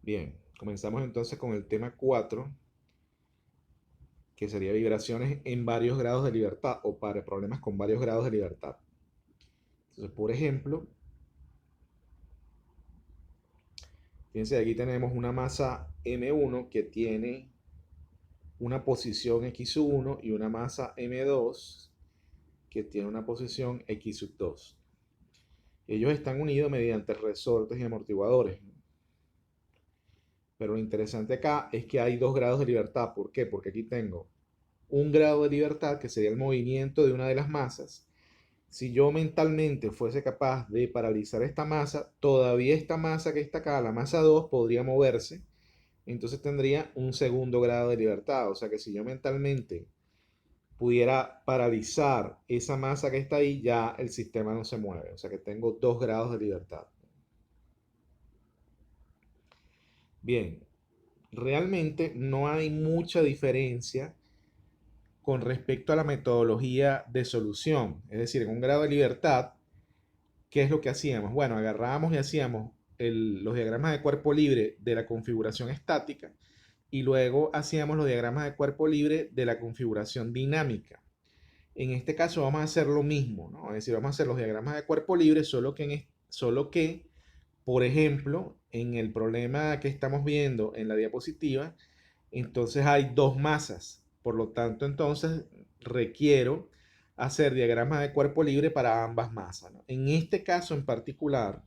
Bien, comenzamos entonces con el tema 4, que sería vibraciones en varios grados de libertad o para problemas con varios grados de libertad. Entonces, por ejemplo, fíjense, aquí tenemos una masa M1 que tiene una posición X1 y una masa M2 que tiene una posición X2. Ellos están unidos mediante resortes y amortiguadores. Pero lo interesante acá es que hay dos grados de libertad. ¿Por qué? Porque aquí tengo un grado de libertad que sería el movimiento de una de las masas. Si yo mentalmente fuese capaz de paralizar esta masa, todavía esta masa que está acá, la masa 2, podría moverse. Entonces tendría un segundo grado de libertad. O sea que si yo mentalmente pudiera paralizar esa masa que está ahí, ya el sistema no se mueve. O sea que tengo dos grados de libertad. Bien, realmente no hay mucha diferencia con respecto a la metodología de solución. Es decir, en un grado de libertad, ¿qué es lo que hacíamos? Bueno, agarrábamos y hacíamos los diagramas de cuerpo libre de la configuración estática y luego hacíamos los diagramas de cuerpo libre de la configuración dinámica. En este caso vamos a hacer lo mismo, ¿no? Es decir, vamos a hacer los diagramas de cuerpo libre, solo que, por ejemplo, en el problema que estamos viendo en la diapositiva, entonces hay dos masas. Por lo tanto, entonces requiero hacer diagramas de cuerpo libre para ambas masas, ¿no? En este caso en particular,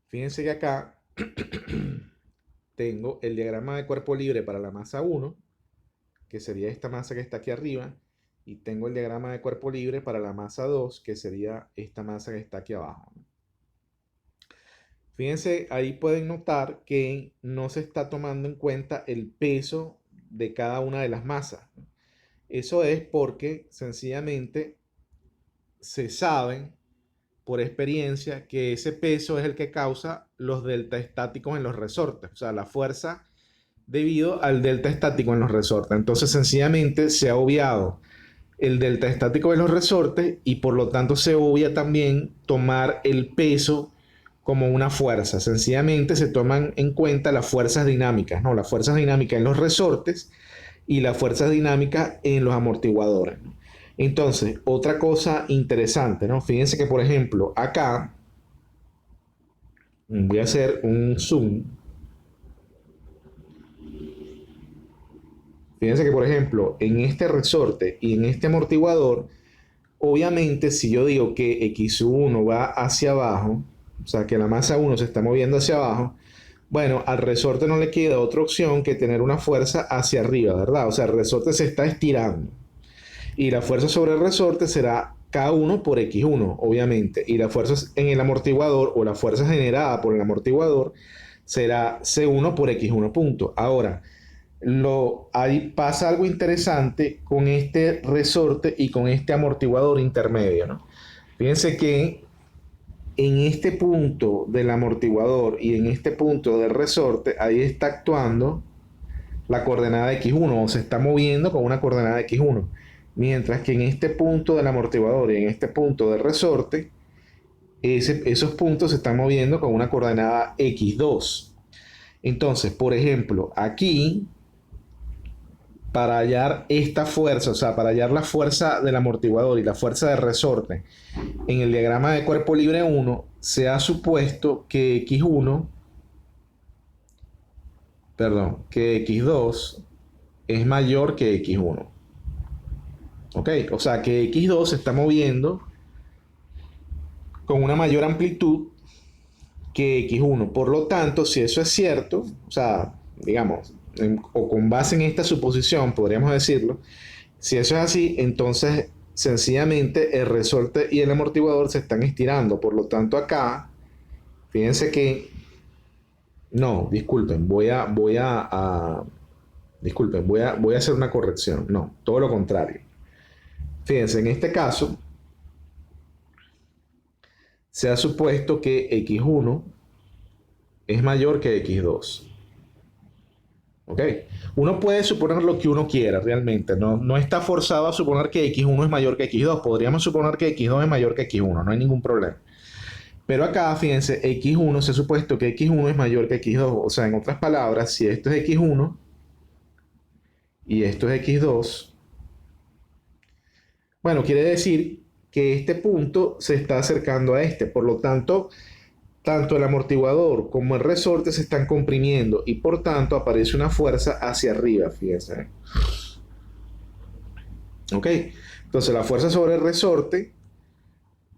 fíjense que acá tengo el diagrama de cuerpo libre para la masa 1, que sería esta masa que está aquí arriba, y tengo el diagrama de cuerpo libre para la masa 2, que sería esta masa que está aquí abajo, ¿no? Fíjense, ahí pueden notar que no se está tomando en cuenta el peso de cada una de las masas, ¿no? Eso es porque sencillamente se sabe por experiencia que ese peso es el que causa los delta estáticos en los resortes, o sea, la fuerza debido al delta estático en los resortes. Entonces, sencillamente se ha obviado el delta estático de los resortes y por lo tanto se obvia también tomar el peso como una fuerza. Sencillamente se toman en cuenta las fuerzas dinámicas, ¿no? Las fuerzas dinámicas en los resortes y las fuerzas dinámicas en los amortiguadores, ¿no? Entonces, otra cosa interesante, ¿no? Fíjense que, por ejemplo, acá voy a hacer un zoom. Fíjense que, por ejemplo, en este resorte y en este amortiguador, obviamente, si yo digo que X1 va hacia abajo, o sea, que la masa 1 se está moviendo hacia abajo, bueno, al resorte no le queda otra opción que tener una fuerza hacia arriba, ¿verdad? O sea, el resorte se está estirando. Y la fuerza sobre el resorte será K1 por X1, obviamente. Y la fuerza en el amortiguador o la fuerza generada por el amortiguador será C1 por X1 punto. Ahora, ahí pasa algo interesante con este resorte y con este amortiguador intermedio, ¿no? Fíjense que en este punto del amortiguador y en este punto del resorte, ahí está actuando la coordenada X1 o se está moviendo con una coordenada X1. Mientras que en este punto del amortiguador y en este punto del resorte, esos puntos se están moviendo con una coordenada X2. Entonces, por ejemplo, aquí, para hallar esta fuerza, o sea, para hallar la fuerza del amortiguador y la fuerza del resorte, en el diagrama de cuerpo libre 1, se ha supuesto que X1, perdón, que X2 es mayor que X1. ¿Ok? O sea que X2 se está moviendo con una mayor amplitud que X1. Por lo tanto, si eso es cierto, o sea, digamos, o con base en esta suposición, podríamos decirlo, si eso es así, entonces sencillamente el resorte y el amortiguador se están estirando. Por lo tanto, acá, fíjense que, no, disculpen, disculpen, voy a hacer una corrección. No, todo lo contrario. Fíjense, en este caso, se ha supuesto que X1 es mayor que X2. ¿Ok? Uno puede suponer lo que uno quiera realmente. No está forzado a suponer que X1 es mayor que X2. Podríamos suponer que X2 es mayor que X1. No hay ningún problema. Pero acá, fíjense, x1 se ha supuesto que x1 es mayor que x2. O sea, en otras palabras, si esto es x1 y esto es x2, bueno, quiere decir que este punto se está acercando a este. Por lo tanto, tanto el amortiguador como el resorte se están comprimiendo y por tanto aparece una fuerza hacia arriba, fíjense. ¿Ok? Entonces la fuerza sobre el resorte,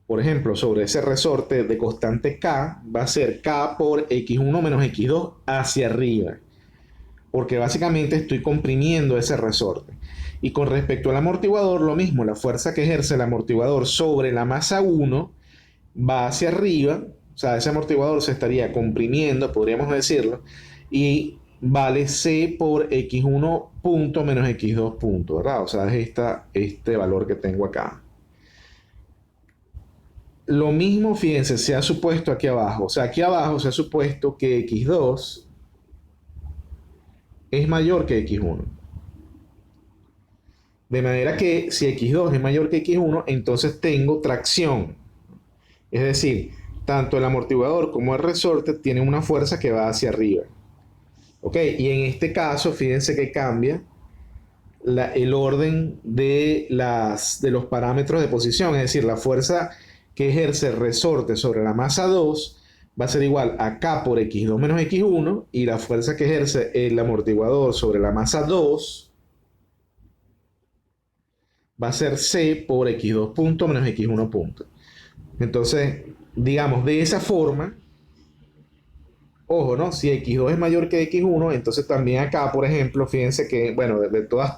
por ejemplo, sobre ese resorte de constante K, va a ser K por X1 menos X2 hacia arriba. Porque básicamente estoy comprimiendo ese resorte. Y con respecto al amortiguador, lo mismo, la fuerza que ejerce el amortiguador sobre la masa 1 va hacia arriba, o sea, ese amortiguador se estaría comprimiendo, podríamos decirlo, y vale C por X1 punto menos X2 punto, ¿verdad? O sea, es este valor que tengo acá. Lo mismo, fíjense, se ha supuesto aquí abajo. O sea, aquí abajo se ha supuesto que X2 es mayor que X1. De manera que si X2 es mayor que X1, entonces tengo tracción. Es decir, tanto el amortiguador como el resorte tienen una fuerza que va hacia arriba. ¿Ok? Y en este caso, fíjense que cambia el orden de los parámetros de posición. Es decir, la fuerza que ejerce el resorte sobre la masa 2 va a ser igual a K por X2 menos X1 y la fuerza que ejerce el amortiguador sobre la masa 2 va a ser C por X2 punto menos X1 punto. Entonces, digamos, de esa forma, ojo, ¿no? Si X2 es mayor que X1, entonces también acá, por ejemplo, fíjense que, bueno, de todas,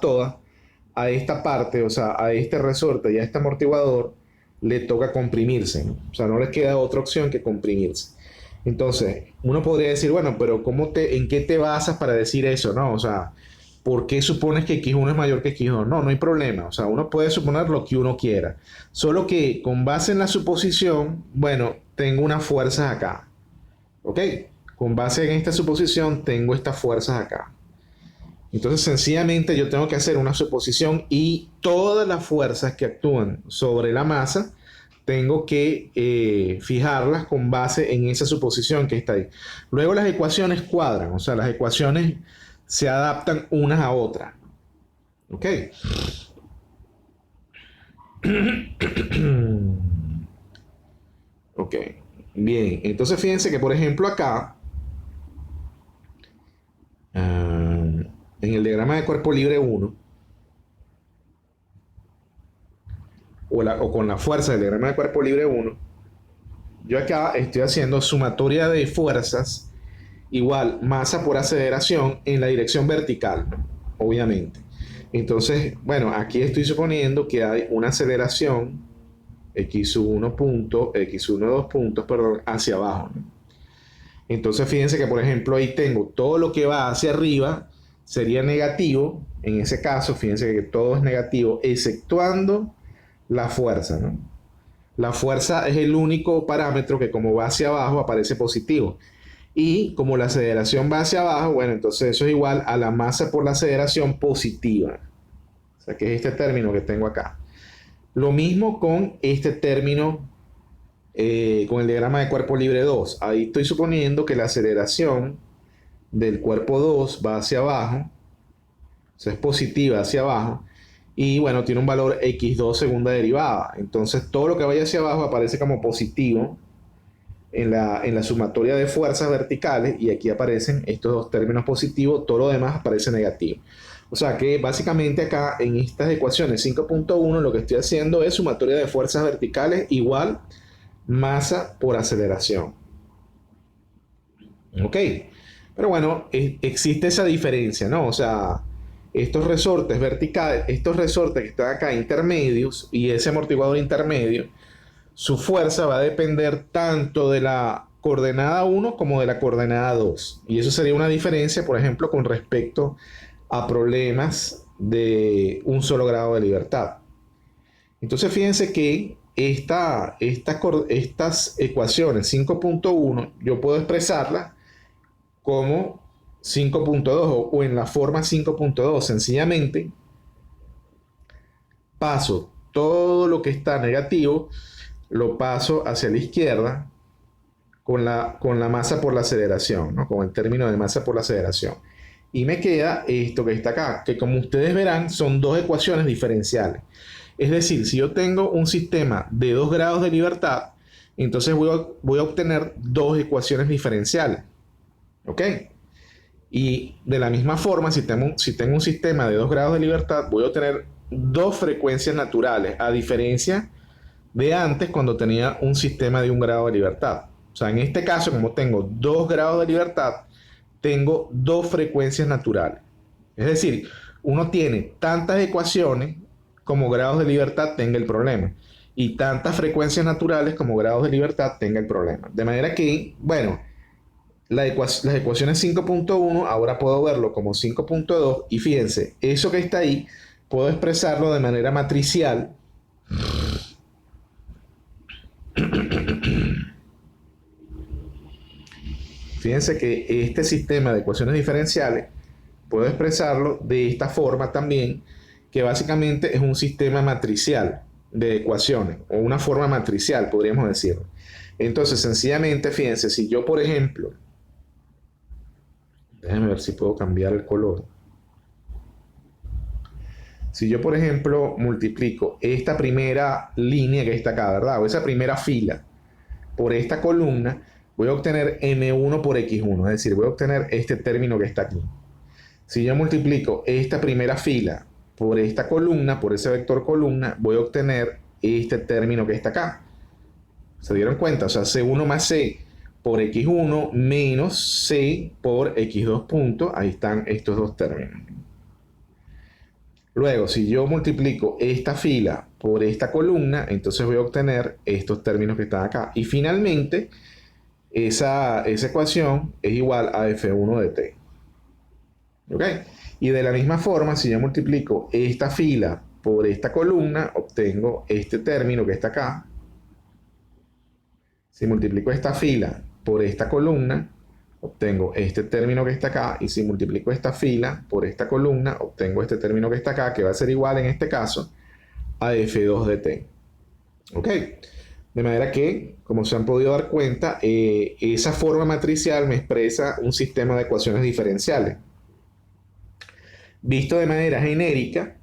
a esta parte, o sea, a este resorte y a este amortiguador, le toca comprimirse, ¿no? O sea, no les queda otra opción que comprimirse. Entonces, uno podría decir, bueno, pero ¿en qué te basas para decir eso, no? O sea, ¿por qué supones que X1 es mayor que X2? No, no hay problema. O sea, uno puede suponer lo que uno quiera. Solo que con base en la suposición, bueno, tengo unas fuerzas acá. ¿Ok? Con base en esta suposición, tengo estas fuerzas acá. Entonces, sencillamente yo tengo que hacer una suposición y todas las fuerzas que actúan sobre la masa, tengo que fijarlas con base en esa suposición que está ahí. Luego las ecuaciones cuadran, o sea, las ecuaciones se adaptan unas a otras. ¿Ok? Ok. Bien, entonces fíjense que por ejemplo acá, en el diagrama de cuerpo libre 1, o con la fuerza del diagrama de cuerpo libre 1, yo acá estoy haciendo sumatoria de fuerzas igual masa por aceleración en la dirección vertical, ¿no? Obviamente. Entonces, bueno, aquí estoy suponiendo que hay una aceleración x1 punto, x1 2 puntos, perdón, hacia abajo, ¿no? Entonces, fíjense que, por ejemplo, ahí tengo todo lo que va hacia arriba sería negativo. En ese caso, fíjense que todo es negativo, exceptuando la fuerza, ¿no? La fuerza es el único parámetro que como va hacia abajo aparece positivo. Y como la aceleración va hacia abajo, bueno, entonces eso es igual a la masa por la aceleración positiva. O sea, que es este término que tengo acá. Lo mismo con este término, con el diagrama de cuerpo libre 2. Ahí estoy suponiendo que la aceleración del cuerpo 2 va hacia abajo. O sea, es positiva hacia abajo. Y bueno, tiene un valor x2 segunda derivada. Entonces todo lo que vaya hacia abajo aparece como positivo en la sumatoria de fuerzas verticales y aquí aparecen estos dos términos positivos, todo lo demás aparece negativo. O sea que básicamente acá en estas ecuaciones 5.1 lo que estoy haciendo es sumatoria de fuerzas verticales igual masa por aceleración. ¿Ok? Pero bueno, existe esa diferencia, ¿no? O sea, estos resortes verticales, estos resortes que están acá intermedios y ese amortiguador intermedio, su fuerza va a depender tanto de la coordenada 1 como de la coordenada 2. Y eso sería una diferencia, por ejemplo, con respecto a problemas de un solo grado de libertad. Entonces fíjense que estas ecuaciones 5.1 yo puedo expresarlas como 5.2 o en la forma 5.2. Sencillamente paso todo lo que está negativo, lo paso hacia la izquierda con la masa por la aceleración, ¿no? Con el término de masa por la aceleración. Y me queda esto que está acá, que como ustedes verán son dos ecuaciones diferenciales. Es decir, si yo tengo un sistema de 2 grados de libertad, entonces voy a obtener dos ecuaciones diferenciales. ¿Ok? Y de la misma forma, si tengo un sistema de 2 grados de libertad, voy a obtener dos frecuencias naturales, a diferencia de antes cuando tenía un sistema de 1 grado de libertad. O sea, en este caso, como tengo 2 grados de libertad, tengo dos frecuencias naturales. Es decir, uno tiene tantas ecuaciones como grados de libertad tenga el problema. Y tantas frecuencias naturales como grados de libertad tenga el problema. De manera que, bueno, las ecuaciones 5.1 ahora puedo verlo como 5.2 y fíjense, eso que está ahí puedo expresarlo de manera matricial. Fíjense que este sistema de ecuaciones diferenciales puedo expresarlo de esta forma también, que básicamente es un sistema matricial de ecuaciones, o una forma matricial, podríamos decirlo. Entonces, sencillamente, fíjense, si yo, por ejemplo, déjenme ver si puedo cambiar el color. Si yo, por ejemplo, multiplico esta primera línea que está acá, ¿verdad? O esa primera fila por esta columna, voy a obtener m1 por x1, es decir, voy a obtener este término que está aquí. Si yo multiplico esta primera fila por esta columna, por ese vector columna, voy a obtener este término que está acá. ¿Se dieron cuenta? O sea, C1 más C por x1 menos C por x2 punto. Ahí están estos dos términos. Luego, si yo multiplico esta fila por esta columna, entonces voy a obtener estos términos que están acá. Y finalmente, esa ecuación es igual a f1 de t. ¿Ok? Y de la misma forma, si yo multiplico esta fila por esta columna, obtengo este término que está acá. Si multiplico esta fila por esta columna, obtengo este término que está acá. Y si multiplico esta fila por esta columna, obtengo este término que está acá, que va a ser igual en este caso a f2 de t. ¿Ok? De manera que, como se han podido dar cuenta, esa forma matricial me expresa un sistema de ecuaciones diferenciales. Visto de manera genérica,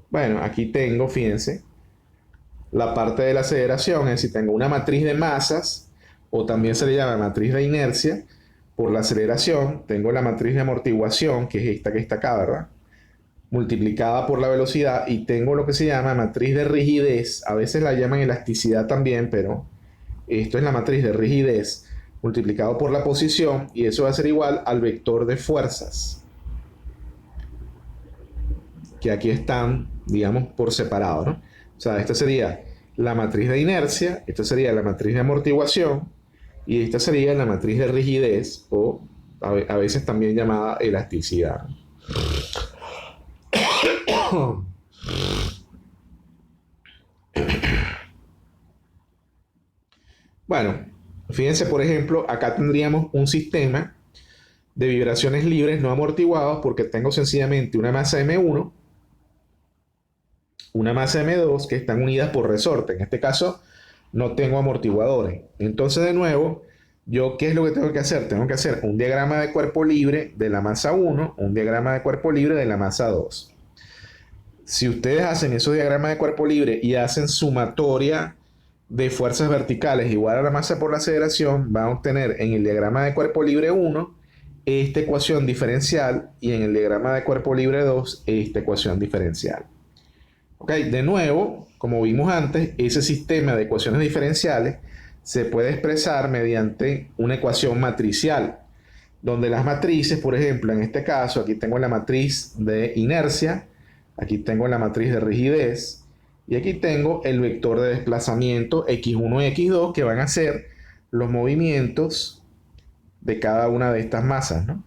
bueno, aquí tengo, fíjense, la parte de la aceleración, es decir, tengo una matriz de masas, o también se le llama matriz de inercia, por la aceleración, tengo la matriz de amortiguación, que es esta que está acá, ¿verdad? Multiplicada por la velocidad, y tengo lo que se llama matriz de rigidez, a veces la llaman elasticidad también, pero esto es la matriz de rigidez, multiplicado por la posición, y eso va a ser igual al vector de fuerzas, que aquí están, digamos, por separado, ¿no? O sea, esta sería la matriz de inercia, esta sería la matriz de amortiguación, y esta sería la matriz de rigidez, o a veces también llamada elasticidad. Bueno, fíjense, por ejemplo, acá tendríamos un sistema de vibraciones libres no amortiguados, porque tengo sencillamente una masa M1, una masa M2 que están unidas por resorte. En este caso no tengo amortiguadores. Entonces, de nuevo, yo, ¿qué es lo que tengo que hacer? Tengo que hacer un diagrama de cuerpo libre de la masa 1, un diagrama de cuerpo libre de la masa 2. Si ustedes hacen esos diagramas de cuerpo libre y hacen sumatoria de fuerzas verticales igual a la masa por la aceleración, van a obtener en el diagrama de cuerpo libre 1 esta ecuación diferencial, y en el diagrama de cuerpo libre 2 esta ecuación diferencial. Ok, de nuevo, como vimos antes, ese sistema de ecuaciones diferenciales se puede expresar mediante una ecuación matricial, donde las matrices, por ejemplo, en este caso, aquí tengo la matriz de inercia, aquí tengo la matriz de rigidez, y aquí tengo el vector de desplazamiento x1 y x2, que van a ser los movimientos de cada una de estas masas, ¿no?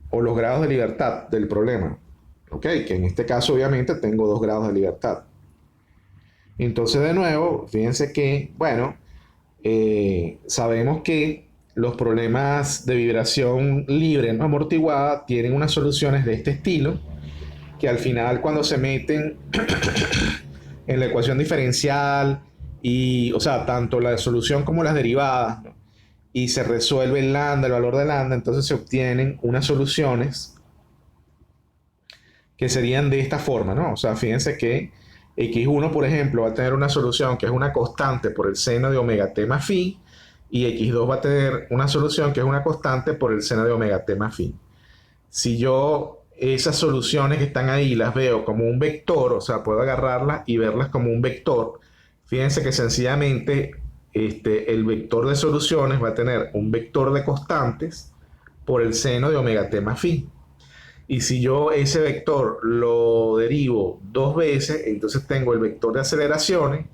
O los grados de libertad del problema. Ok, que en este caso obviamente tengo 2 grados de libertad. Entonces, de nuevo, fíjense que, bueno, sabemos que los problemas de vibración libre no amortiguada tienen unas soluciones de este estilo, que al final, cuando se meten en la ecuación diferencial y, o sea, tanto la solución como las derivadas, ¿no? Y se resuelve el lambda, el valor de lambda, entonces se obtienen unas soluciones que serían de esta forma, ¿no? O sea, fíjense que x1, por ejemplo, va a tener una solución que es una constante por el seno de omega t más phi, y x2 va a tener una solución que es una constante por el seno de omega t más phi. Si yo esas soluciones que están ahí las veo como un vector, o sea, puedo agarrarlas y verlas como un vector, fíjense que sencillamente el vector de soluciones va a tener un vector de constantes por el seno de omega t más phi. Y si yo ese vector lo derivo dos veces, entonces tengo el vector de aceleraciones,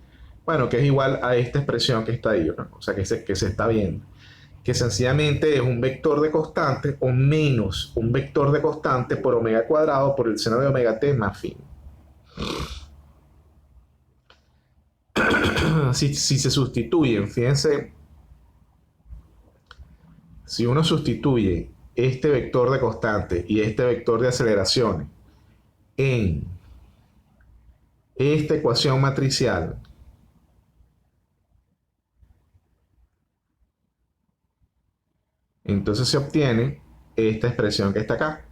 bueno, que es igual a esta expresión que está ahí, ¿no? O sea, que se está viendo. Que sencillamente es un vector de constante o menos un vector de constante por omega cuadrado por el seno de omega t más phi. Si se sustituyen, fíjense, si uno sustituye este vector de constante y este vector de aceleraciones en esta ecuación matricial, entonces se obtiene esta expresión que está acá.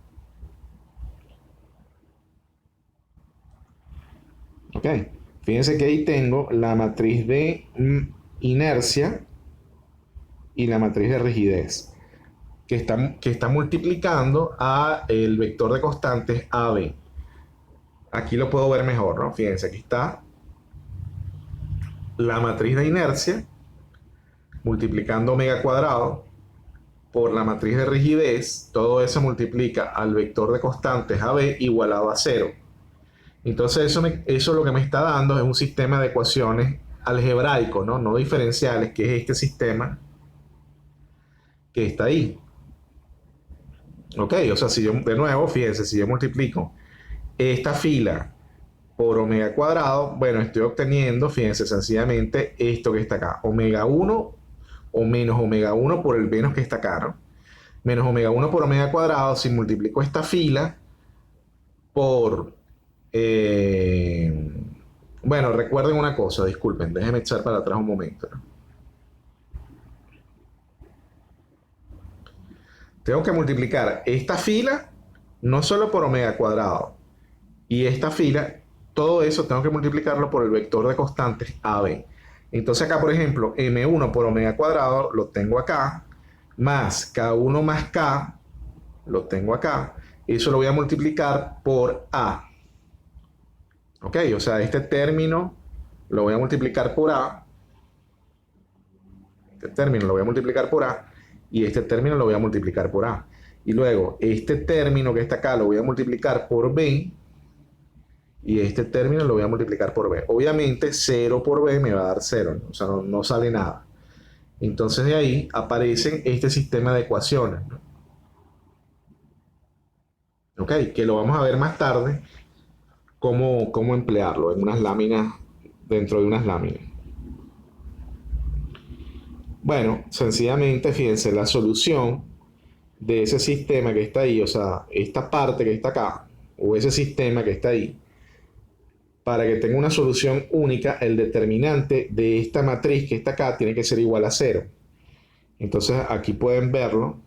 Ok, fíjense que ahí tengo la matriz de inercia y la matriz de rigidez, que está multiplicando a el vector de constantes AB. Aquí lo puedo ver mejor, ¿no? Fíjense, aquí está la matriz de inercia multiplicando omega cuadrado por la matriz de rigidez, todo eso multiplica al vector de constantes AB igualado a 0. Entonces eso lo que me está dando es un sistema de ecuaciones algebraico, ¿no? No diferenciales, que es este sistema que está ahí. Ok, o sea, si yo, de nuevo, fíjense, si yo multiplico esta fila por omega cuadrado, bueno, estoy obteniendo, fíjense, sencillamente esto que está acá, omega 1 o menos omega 1 por el menos que está acá, ¿no? Menos omega 1 por omega cuadrado, si multiplico esta fila por... bueno, recuerden una cosa, disculpen, déjenme echar para atrás un momento, ¿no? Tengo que multiplicar esta fila no solo por omega cuadrado y esta fila, todo eso tengo que multiplicarlo por el vector de constantes AB. Entonces acá, por ejemplo, M1 por omega cuadrado lo tengo acá, más K1 más K lo tengo acá. Eso lo voy a multiplicar por A. Ok, o sea, este término lo voy a multiplicar por A. Este término lo voy a multiplicar por A. Y este término lo voy a multiplicar por A. Y luego, este término que está acá lo voy a multiplicar por B. Y este término lo voy a multiplicar por B. Obviamente, 0 por B me va a dar 0. ¿No? O sea, no sale nada. Entonces, de ahí aparece este sistema de ecuaciones, ¿no? Ok, que lo vamos a ver más tarde. Cómo emplearlo en unas láminas, dentro de unas láminas. Bueno, sencillamente, fíjense, la solución de ese sistema que está ahí, o sea, esta parte que está acá, o ese sistema que está ahí, para que tenga una solución única, el determinante de esta matriz que está acá tiene que ser igual a 0. Entonces, aquí pueden verlo.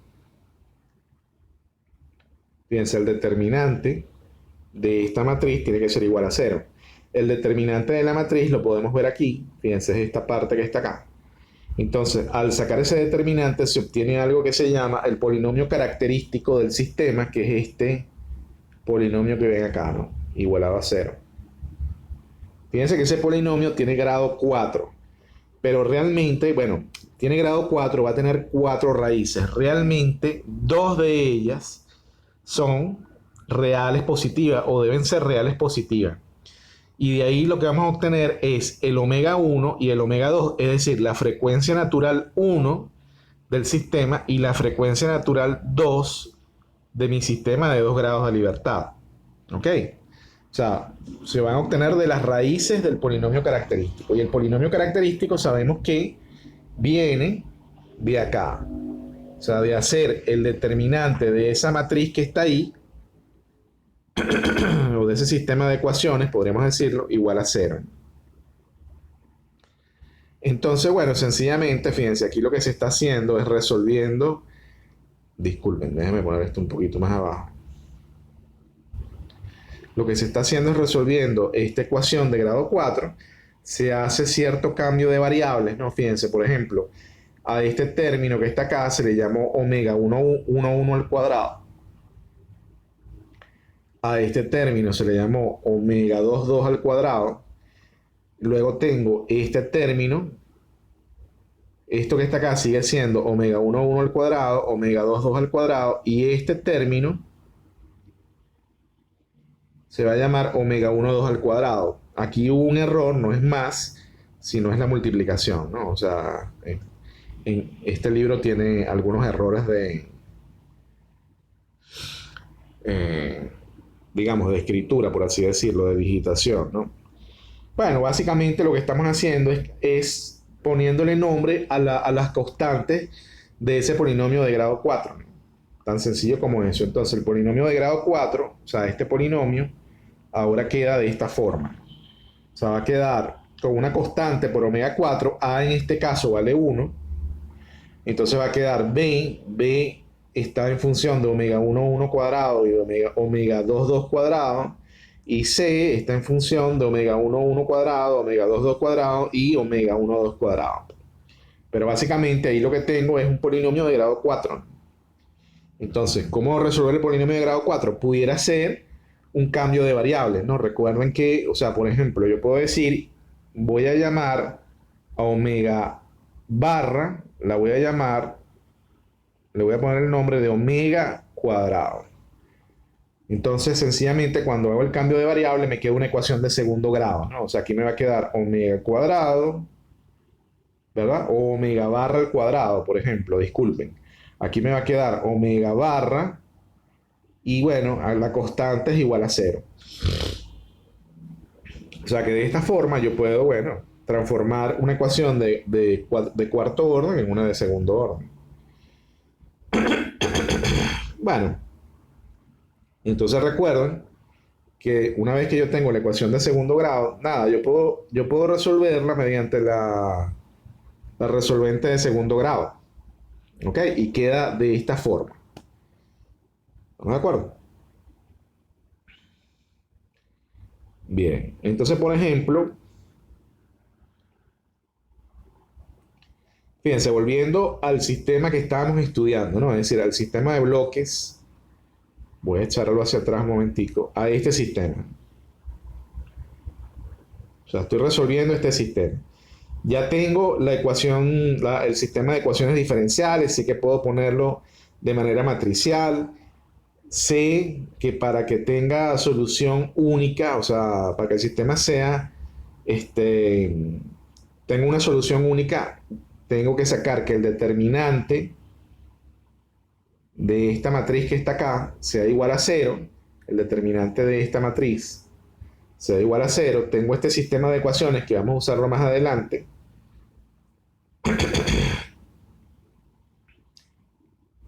Fíjense, el determinante de esta matriz tiene que ser igual a 0. El determinante de la matriz lo podemos ver aquí. Fíjense, es esta parte que está acá. Entonces, al sacar ese determinante se obtiene algo que se llama el polinomio característico del sistema, que es este polinomio que ven acá, ¿no? Igualado a 0. Fíjense que ese polinomio tiene grado 4, pero realmente, bueno, tiene grado 4, va a tener 4 raíces. Realmente, 2 de ellas son reales positivas o deben ser reales positivas. Y de ahí lo que vamos a obtener es el omega 1 y el omega 2, es decir, la frecuencia natural 1 del sistema y la frecuencia natural 2 de mi sistema de 2 grados de libertad. ¿Ok? O sea, se van a obtener de las raíces del polinomio característico. Y el polinomio característico sabemos que viene de acá. O sea, de hacer el determinante de esa matriz que está ahí, o de ese sistema de ecuaciones, podríamos decirlo, igual a 0. Entonces, bueno, sencillamente, fíjense, aquí lo que se está haciendo es resolviendo. Disculpen, déjenme poner esto un poquito más abajo. Lo que se está haciendo es resolviendo esta ecuación de grado 4. Se hace cierto cambio de variables, ¿no? Fíjense, por ejemplo, a este término que está acá se le llamó omega 1 al cuadrado. A este término se le llamó omega 2 al cuadrado. Luego tengo este término. Esto que está acá sigue siendo omega 1 al cuadrado, omega 2 al cuadrado. Y este término se va a llamar omega 2 al cuadrado. Aquí hubo un error, no es más, sino es la multiplicación, ¿no? O sea, en este libro tiene algunos errores eh, digamos, de escritura, por así decirlo, de digitación, ¿no? Bueno, básicamente lo que estamos haciendo es poniéndole nombre a las constantes de ese polinomio de grado 4, ¿no? Tan sencillo como eso. Entonces, el polinomio de grado 4, o sea, este polinomio, ahora queda de esta forma. O sea, va a quedar con una constante por omega 4, a en este caso vale 1. Entonces va a quedar B está en función de omega 1 cuadrado y de omega 2 cuadrado. Y C está en función de omega 1 cuadrado, omega 2 cuadrado y omega 2 cuadrado. Pero básicamente ahí lo que tengo es un polinomio de grado 4. Entonces, ¿cómo resolver el polinomio de grado 4? Pudiera ser un cambio de variables, ¿no? Recuerden que, o sea, por ejemplo, yo puedo decir, voy a llamar a omega barra, la voy a llamar, le voy a poner el nombre de omega cuadrado. Entonces, sencillamente, cuando hago el cambio de variable, me queda una ecuación de segundo grado, ¿no? O sea, aquí me va a quedar omega cuadrado, ¿verdad? O omega barra al cuadrado, por ejemplo, disculpen. Aquí me va a quedar omega barra y bueno, la constante es igual a 0. O sea que de esta forma yo puedo, bueno, transformar una ecuación de cuarto orden en una de segundo orden. Bueno, entonces recuerden que una vez que yo tengo la ecuación de segundo grado, nada, yo puedo resolverla mediante la resolvente de segundo grado. ¿Ok? Y queda de esta forma. ¿Estamos de acuerdo? Bien, entonces por ejemplo, fíjense, volviendo al sistema que estábamos estudiando, ¿no? Es decir, al sistema de bloques, voy a echarlo hacia atrás un momentico, a este sistema. O sea, estoy resolviendo este sistema. Ya tengo la ecuación, el sistema de ecuaciones diferenciales, sé que puedo ponerlo de manera matricial, sé que para que tenga solución única, o sea, para que el sistema sea, tenga una solución única, tengo que sacar que el determinante de esta matriz que está acá sea igual a 0, el determinante de esta matriz sea igual a 0, tengo este sistema de ecuaciones que vamos a usarlo más adelante.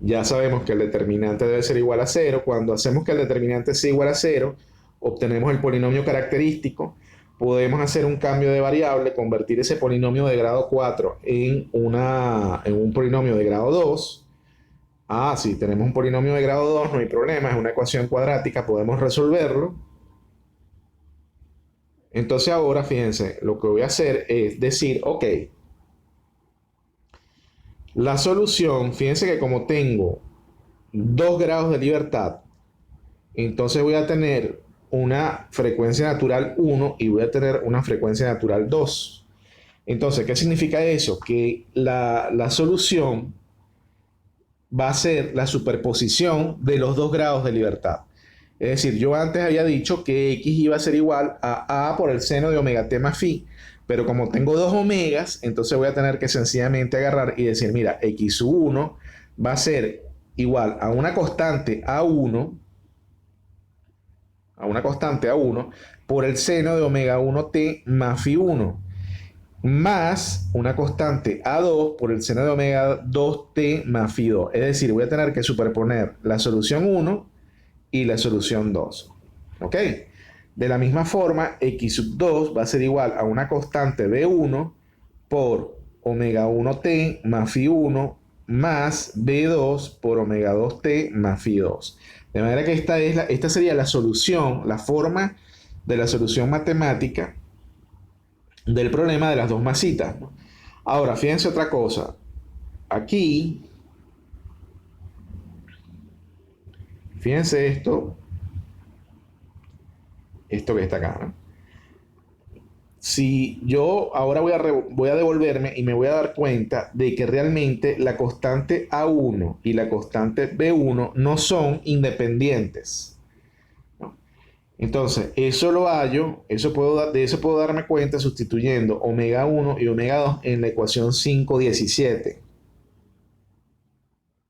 Ya sabemos que el determinante debe ser igual a 0. Cuando hacemos que el determinante sea igual a 0, obtenemos el polinomio característico. Podemos hacer un cambio de variable, convertir ese polinomio de grado 4 en un polinomio de grado 2. Ah, si tenemos un polinomio de grado 2, no hay problema, es una ecuación cuadrática, podemos resolverlo. Entonces ahora, fíjense, lo que voy a hacer es decir, ok, la solución, fíjense que como tengo 2 grados de libertad, entonces voy a tener una frecuencia natural 1 y voy a tener una frecuencia natural 2. Entonces, ¿qué significa eso? Que la solución va a ser la superposición de los 2 grados de libertad. Es decir, yo antes había dicho que x iba a ser igual a por el seno de omega t más phi. Pero como tengo 2 omegas, entonces voy a tener que sencillamente agarrar y decir, mira, x1 va a ser igual a una constante a1, por el seno de omega 1t más phi 1, más una constante a2 por el seno de omega 2t más phi 2. Es decir, voy a tener que superponer la solución 1 y la solución 2. ¿Ok? De la misma forma, x2 va a ser igual a una constante b1 por omega 1t más phi 1 más B2 por omega 2t más phi 2. De manera que esta sería la solución, la forma de la solución matemática del problema de las dos masitas, ¿no? Ahora, fíjense otra cosa. Aquí, fíjense esto que está acá, ¿no? Si yo ahora voy a devolverme y me voy a dar cuenta de que realmente la constante A1 y la constante B1 no son independientes, ¿no? Entonces, eso lo hallo, de eso puedo darme cuenta sustituyendo omega 1 y omega 2 en la ecuación 517.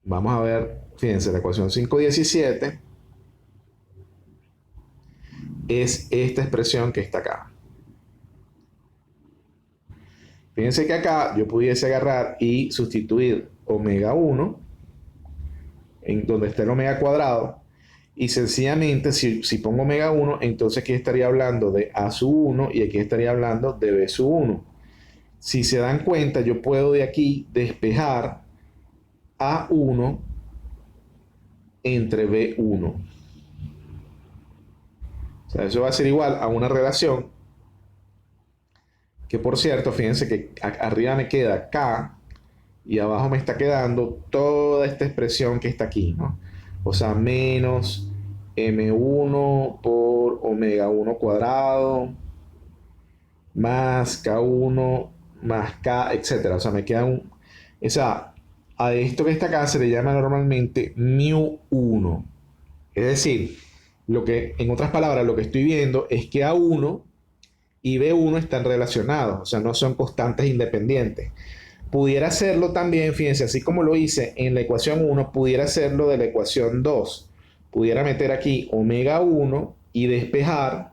Vamos a ver, fíjense, la ecuación 517 es esta expresión que está acá. Fíjense que acá yo pudiese agarrar y sustituir omega 1 en donde está el omega cuadrado, y sencillamente si pongo omega 1, entonces aquí estaría hablando de A sub 1 y aquí estaría hablando de B sub 1. Si se dan cuenta, yo puedo de aquí despejar A1 entre B1. O sea, eso va a ser igual a una relación que, por cierto, fíjense que arriba me queda K y abajo me está quedando toda esta expresión que está aquí, ¿no? O sea, menos M1 por omega 1 cuadrado más K1 más K, etcétera. O sea, me queda a esto que está acá se le llama normalmente μ1. Es decir, en otras palabras, lo que estoy viendo es que A1 y B1 están relacionados, o sea, no son constantes independientes. Pudiera hacerlo también, fíjense, así como lo hice en la ecuación 1, pudiera hacerlo de la ecuación 2. Pudiera meter aquí omega 1 y despejar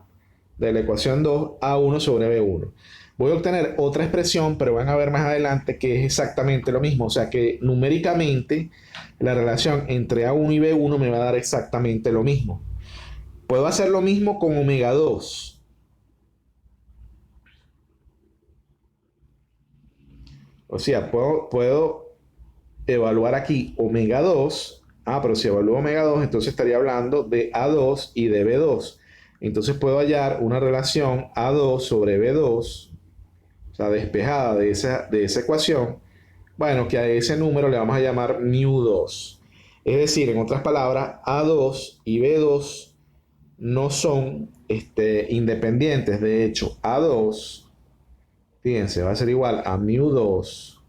de la ecuación 2 A1 sobre B1. Voy a obtener otra expresión, pero van a ver más adelante que es exactamente lo mismo. O sea que numéricamente la relación entre A1 y B1 me va a dar exactamente lo mismo. Puedo hacer lo mismo con omega 2. O sea, puedo evaluar aquí omega 2. Pero si evalúo omega 2, entonces estaría hablando de A2 y de B2. Entonces puedo hallar una relación A2 sobre B2, o sea, despejada de esa ecuación. Bueno, que a ese número le vamos a llamar μ2. Es decir, en otras palabras, A2 y B2 no son independientes. De hecho, A2, fíjense, va a ser igual a μ2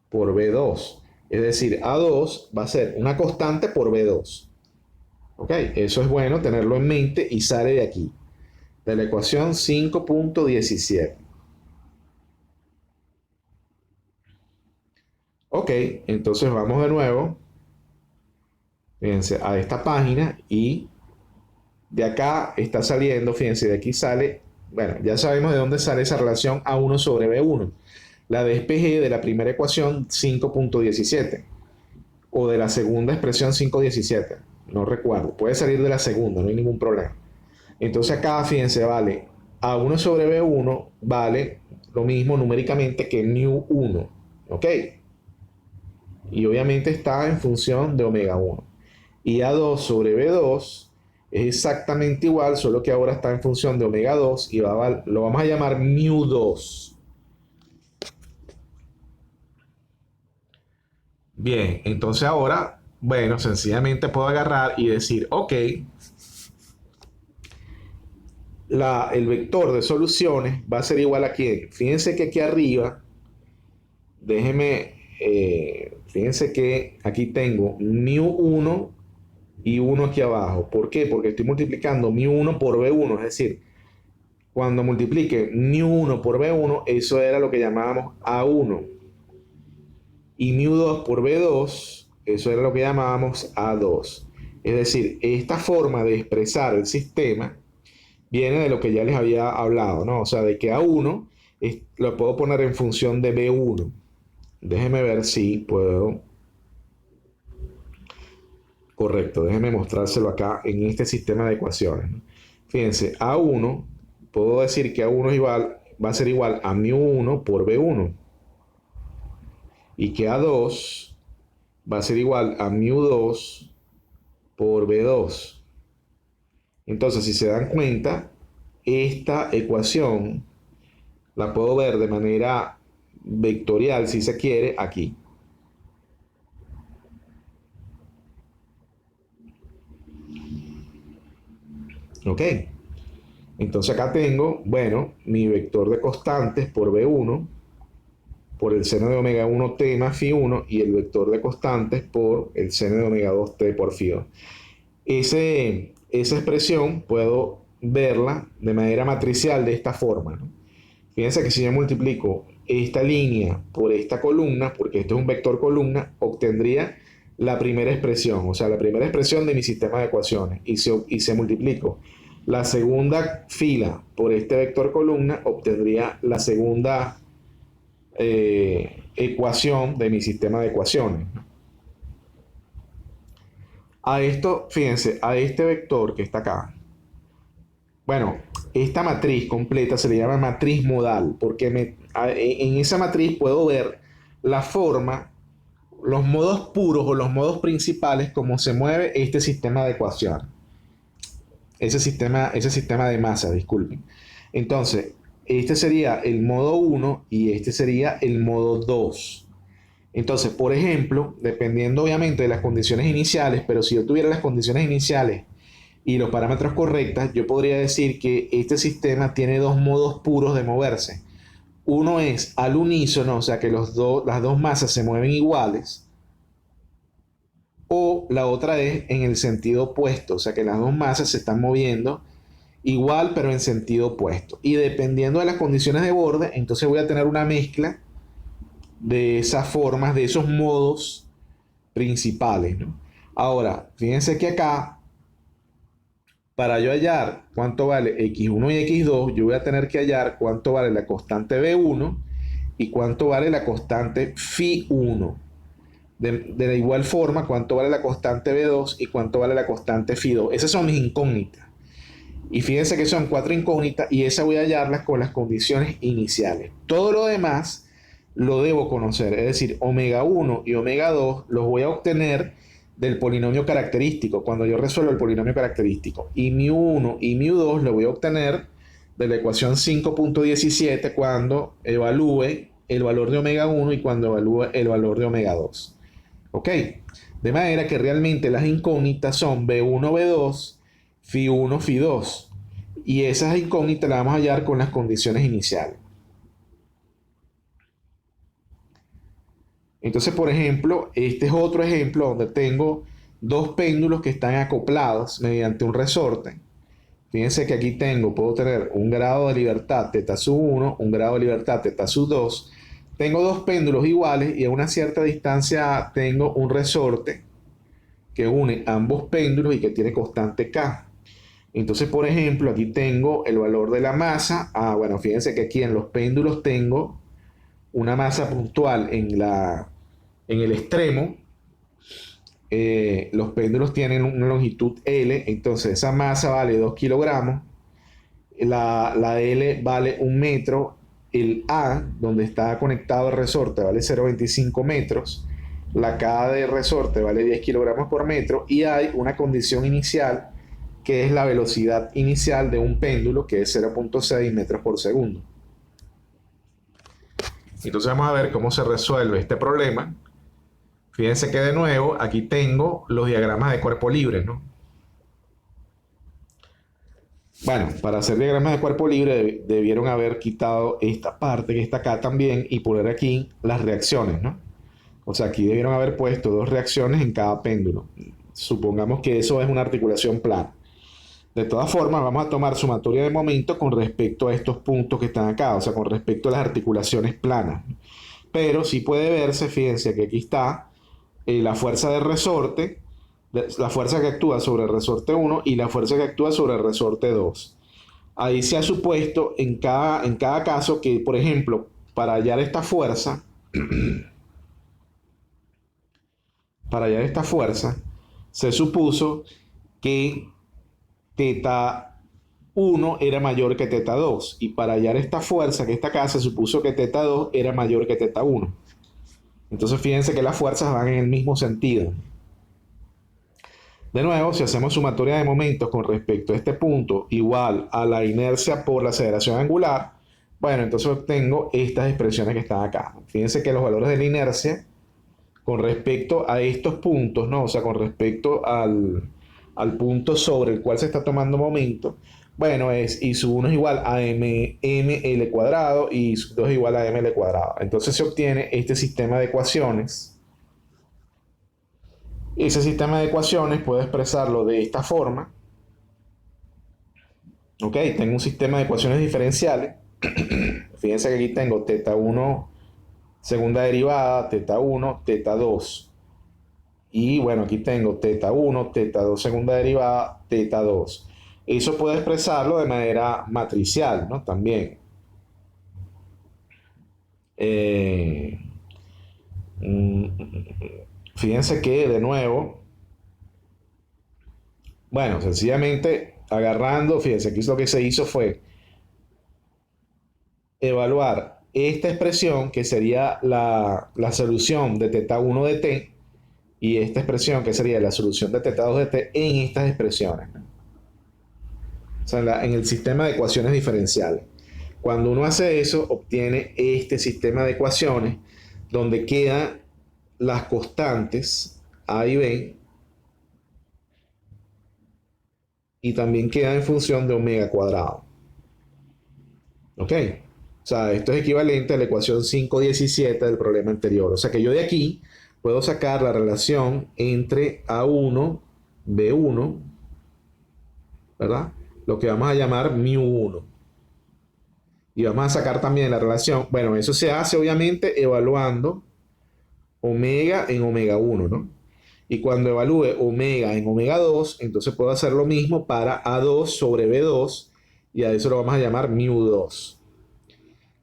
por B2. Es decir, A2 va a ser una constante por B2. ¿Ok? Eso es bueno tenerlo en mente y sale de aquí, de la ecuación 5.17. Ok, entonces vamos de nuevo, fíjense, a esta página y de acá está saliendo, fíjense, de aquí sale, bueno, ya sabemos de dónde sale esa relación A1 sobre B1. La despejé de la primera ecuación 5.17 o de la segunda expresión 5.17, no recuerdo, puede salir de la segunda, no hay ningún problema. Entonces acá, fíjense, vale A1 sobre B1 vale lo mismo numéricamente que μ1, ¿ok? Y obviamente está en función de omega 1. Y A2 sobre B2 es exactamente igual, solo que ahora está en función de omega 2 y lo vamos a llamar μ2. Bien, entonces ahora, bueno, sencillamente puedo agarrar y decir, ok, el vector de soluciones va a ser igual a quién. Fíjense que aquí arriba, fíjense que aquí tengo μ1 y 1 aquí abajo. ¿Por qué? Porque estoy multiplicando μ1 por B1, es decir, cuando multiplique μ1 por B1, eso era lo que llamábamos A1. Y μ2 por B2, eso era lo que llamábamos A2. Es decir, esta forma de expresar el sistema viene de lo que ya les había hablado, ¿no? O sea, de que A1 lo puedo poner en función de B1. Déjenme ver si puedo. Correcto, déjenme mostrárselo acá en este sistema de ecuaciones, ¿no? Fíjense, A1, puedo decir que A1 es igual, va a ser igual a mu1 por b1 y que a2 va a ser igual a mu2 por b2. Entonces, si se dan cuenta, esta ecuación la puedo ver de manera vectorial, si se quiere, aquí. ¿Ok? Entonces acá tengo, bueno, mi vector de constantes por B1, por el seno de omega 1t más phi 1 y el vector de constantes por el seno de omega 2t por phi 2. Esa expresión puedo verla de manera matricial de esta forma, ¿no? Fíjense que si yo multiplico esta línea por esta columna, porque esto es un vector columna, obtendría la primera expresión, o sea, la primera expresión de mi sistema de ecuaciones. Y se multiplico la segunda fila por este vector columna, obtendría la segunda ecuación de mi sistema de ecuaciones. A esto, fíjense, a este vector que está acá, bueno, esta matriz completa se le llama matriz modal, porque en esa matriz puedo ver la forma, los modos puros o los modos principales como se mueve este sistema de ecuación. Ese sistema de masa, disculpen. Entonces, este sería el modo 1 y este sería el modo 2. Entonces, por ejemplo, dependiendo obviamente de las condiciones iniciales, pero si yo tuviera las condiciones iniciales y los parámetros correctos, yo podría decir que este sistema tiene dos modos puros de moverse. Uno es al unísono, o sea que las dos masas se mueven iguales, o la otra es en el sentido opuesto, o sea que las dos masas se están moviendo igual pero en sentido opuesto. Y dependiendo de las condiciones de borde, entonces voy a tener una mezcla de esas formas, de esos modos principales, ¿no? Ahora, fíjense que acá, para yo hallar cuánto vale x1 y x2, yo voy a tener que hallar cuánto vale la constante b1 y cuánto vale la constante phi1. De la igual forma, cuánto vale la constante b2 y cuánto vale la constante phi2. Esas son mis incógnitas. Y fíjense que son 4 incógnitas y esas voy a hallarlas con las condiciones iniciales. Todo lo demás lo debo conocer, es decir, omega 1 y omega 2 los voy a obtener del polinomio característico, cuando yo resuelvo el polinomio característico. Y mu1 y mu2 lo voy a obtener de la ecuación 5.17 cuando evalúe el valor de omega 1 y cuando evalúe el valor de omega 2. ¿Ok? De manera que realmente las incógnitas son B1, B2, Phi1, Phi2. Y esas incógnitas las vamos a hallar con las condiciones iniciales. Entonces, por ejemplo, este es otro ejemplo donde tengo dos péndulos que están acoplados mediante un resorte. Fíjense que aquí puedo tener un grado de libertad teta sub 1, un grado de libertad teta sub 2. Tengo dos péndulos iguales y a una cierta distancia tengo un resorte que une ambos péndulos y que tiene constante K. Entonces, por ejemplo, aquí tengo el valor de la masa. Bueno, fíjense que aquí en los péndulos tengo una masa puntual en el extremo. Los péndulos tienen una longitud L, entonces esa masa vale 2 kilogramos. La L vale 1 metro. El A, donde está conectado el resorte, vale 0,25 metros. La K de resorte vale 10 kilogramos por metro. Y hay una condición inicial que es la velocidad inicial de un péndulo, que es 0,6 metros por segundo. Entonces vamos a ver cómo se resuelve este problema. Fíjense que de nuevo aquí tengo los diagramas de cuerpo libre, ¿no? Bueno, para hacer diagramas de cuerpo libre debieron haber quitado esta parte que está acá también y poner aquí las reacciones, ¿no? O sea, aquí debieron haber puesto dos reacciones en cada péndulo. Supongamos que eso es una articulación plana. De todas formas, vamos a tomar sumatoria de momento con respecto a estos puntos que están acá, o sea, con respecto a las articulaciones planas. Pero sí puede verse, fíjense que aquí está la fuerza del resorte, la fuerza que actúa sobre el resorte 1 y la fuerza que actúa sobre el resorte 2. Ahí se ha supuesto en cada caso que, por ejemplo, para hallar esta fuerza, se supuso que teta 1 era mayor que teta 2. Y para hallar esta fuerza que está acá, se supuso que teta 2 era mayor que teta 1. Entonces fíjense que las fuerzas van en el mismo sentido. De nuevo, si hacemos sumatoria de momentos con respecto a este punto igual a la inercia por la aceleración angular, bueno, entonces obtengo estas expresiones que están acá. Fíjense que los valores de la inercia con respecto a estos puntos, ¿no? O sea, con respecto al punto sobre el cual se está tomando momento, bueno, es I sub 1 es igual a ml cuadrado y I sub 2 es igual a ml cuadrado. Entonces se obtiene este sistema de ecuaciones. Ese sistema de ecuaciones puedo expresarlo de esta forma. Ok, tengo un sistema de ecuaciones diferenciales. Fíjense que aquí tengo teta 1 segunda derivada, teta 1, teta 2. Y bueno, aquí tengo teta 1, teta 2 segunda derivada, teta 2. Eso puedo expresarlo de manera matricial, ¿no? También. Fíjense que de nuevo, bueno, sencillamente agarrando, fíjense, aquí lo que se hizo fue evaluar esta expresión que sería la solución de teta 1 de t y esta expresión que sería la solución de teta 2 de t en estas expresiones, ¿no? O sea, en el sistema de ecuaciones diferenciales. Cuando uno hace eso, obtiene este sistema de ecuaciones donde quedan las constantes A y B y también queda en función de omega cuadrado. ¿Ok? O sea, esto es equivalente a la ecuación 5.17 del problema anterior. O sea que yo de aquí puedo sacar la relación entre A1, B1, ¿verdad? Lo que vamos a llamar μ1. Y vamos a sacar también la relación. Bueno, eso se hace obviamente evaluando omega en omega 1, ¿no? Y cuando evalúe omega en omega 2, entonces puedo hacer lo mismo para A2 sobre B2 y a eso lo vamos a llamar μ2.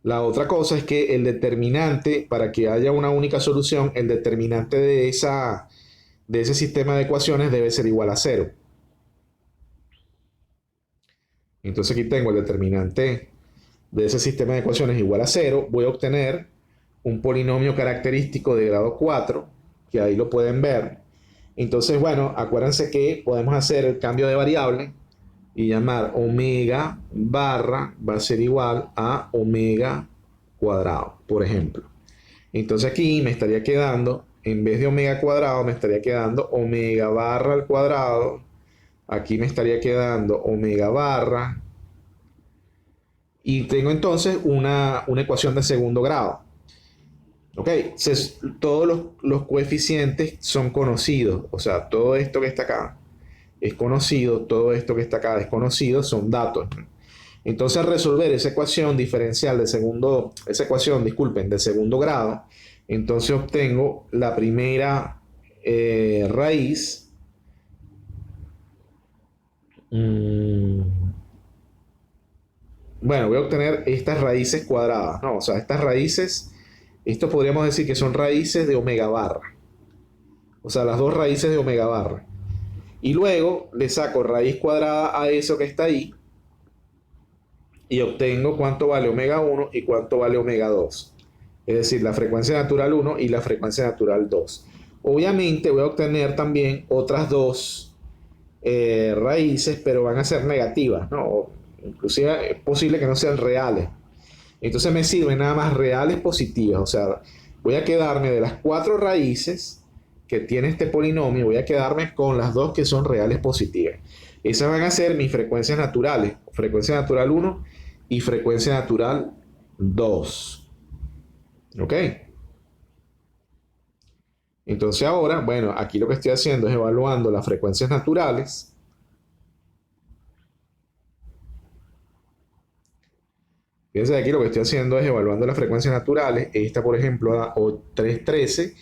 La otra cosa es que el determinante, para que haya una única solución, el determinante de ese sistema de ecuaciones debe ser igual a 0. Entonces aquí tengo el determinante de ese sistema de ecuaciones igual a 0. Voy a obtener un polinomio característico de grado 4, que ahí lo pueden ver. Entonces, bueno, acuérdense que podemos hacer el cambio de variable y llamar omega barra va a ser igual a omega cuadrado, por ejemplo. Entonces aquí me estaría quedando, en vez de omega cuadrado, me estaría quedando omega barra al cuadrado. Aquí me estaría quedando omega barra. Y tengo entonces una ecuación de segundo grado. Ok, todos los coeficientes son conocidos. O sea, todo esto que está acá es conocido, todo esto que está acá es conocido, son datos. Entonces, al resolver esa ecuación diferencial de de segundo grado, entonces obtengo la primera raíz. Bueno, voy a obtener estas raíces cuadradas, ¿no? O sea, estas raíces, esto podríamos decir que son raíces de omega barra. O sea, las dos raíces de omega barra. Y luego le saco raíz cuadrada a eso que está ahí y obtengo cuánto vale omega 1 y cuánto vale omega 2. Es decir, la frecuencia natural 1 y la frecuencia natural 2. Obviamente voy a obtener también otras dos raíces, pero van a ser negativas, ¿no? Inclusive es posible que no sean reales. Entonces me sirven nada más reales positivas. O sea, voy a quedarme de las 4 raíces que tiene este polinomio, voy a quedarme con las dos que son reales positivas. Esas van a ser mis frecuencias naturales. Frecuencia natural 1 y frecuencia natural 2. ¿Ok? Entonces ahora, bueno, aquí lo que estoy haciendo es evaluando las frecuencias naturales. Fíjense, aquí lo que estoy haciendo es evaluando las frecuencias naturales. Esta, por ejemplo, da 313.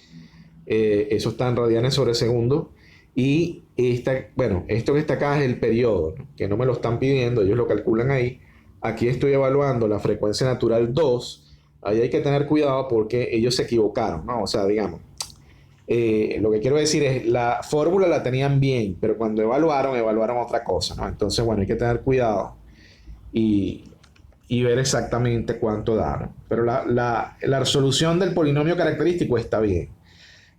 Eso está en radianes sobre segundo. Y esta, bueno, esto que está acá es el periodo, ¿no? Que no me lo están pidiendo, ellos lo calculan ahí. Aquí estoy evaluando la frecuencia natural 2. Ahí hay que tener cuidado porque ellos se equivocaron, ¿no? O sea, digamos, lo que quiero decir es, la fórmula la tenían bien, pero cuando evaluaron otra cosa, ¿no? Entonces, bueno, hay que tener cuidado. y, y ver exactamente cuánto da, ¿no? Pero la resolución del polinomio característico está bien.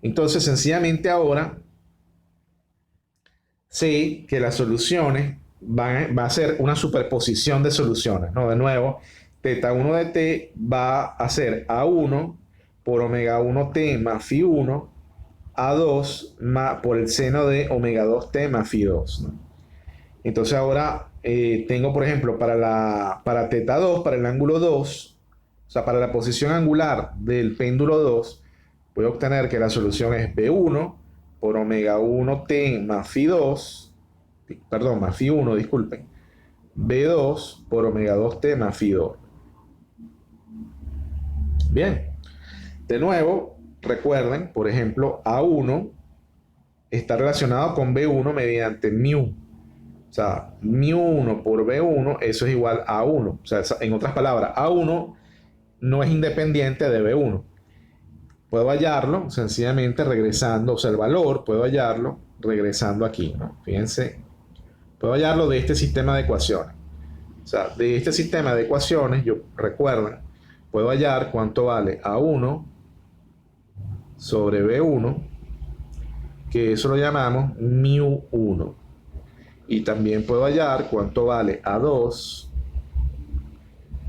Entonces, sencillamente ahora sé que las soluciones va a ser una superposición de soluciones, ¿no? De nuevo, teta 1 de t va a ser A1 por omega 1t más phi 1 A2 por el seno de omega 2t más phi 2, ¿no? Entonces ahora tengo, por ejemplo, para teta 2, para el ángulo 2, o sea, para la posición angular del péndulo 2, voy a obtener que la solución es B1 por omega 1t más phi 2, perdón, más phi 1, disculpen, B2 por omega 2t más phi 2. Bien, de nuevo, recuerden, por ejemplo, A1 está relacionado con B1 mediante mu. O sea, mu1 por B1, eso es igual a 1. O sea, en otras palabras, A1 no es independiente de B1. Puedo hallarlo sencillamente regresando, o sea, el valor puedo hallarlo regresando aquí, ¿no? Fíjense, puedo hallarlo de este sistema de ecuaciones. O sea, de este sistema de ecuaciones, yo recuerden, puedo hallar cuánto vale A1 sobre B1, que eso lo llamamos mu1. Y también puedo hallar cuánto vale A2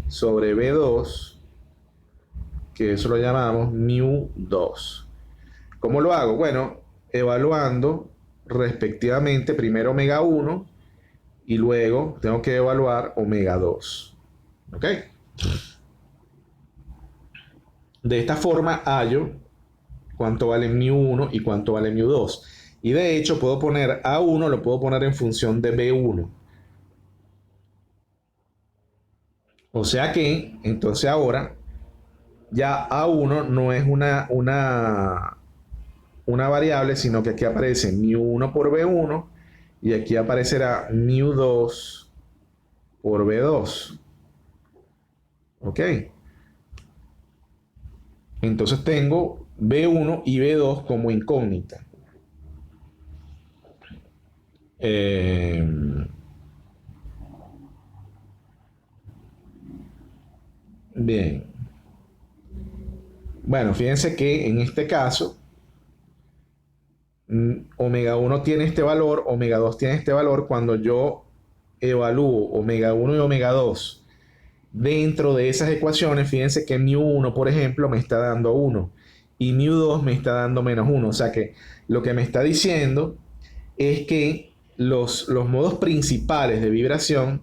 sobre B2, que eso lo llamamos mu2. ¿Cómo lo hago? Bueno, evaluando respectivamente primero omega 1 y luego tengo que evaluar omega 2. ¿Ok? De esta forma hallo cuánto vale mu1 y cuánto vale mu2. Y de hecho puedo poner A1, lo puedo poner en función de B1. O sea que, entonces ahora, ya A1 no es una variable, sino que aquí aparece mu1 por B1 y aquí aparecerá mu2 por B2. ¿Ok? Entonces tengo B1 y B2 como incógnita. Bien. Bueno, fíjense que en este caso, omega 1 tiene este valor, omega 2 tiene este valor cuando yo evalúo omega 1 y omega 2 dentro de esas ecuaciones. Fíjense que mu1, por ejemplo, me está dando 1 y mu2 me está dando menos 1. O sea que lo que me está diciendo es que los modos principales de vibración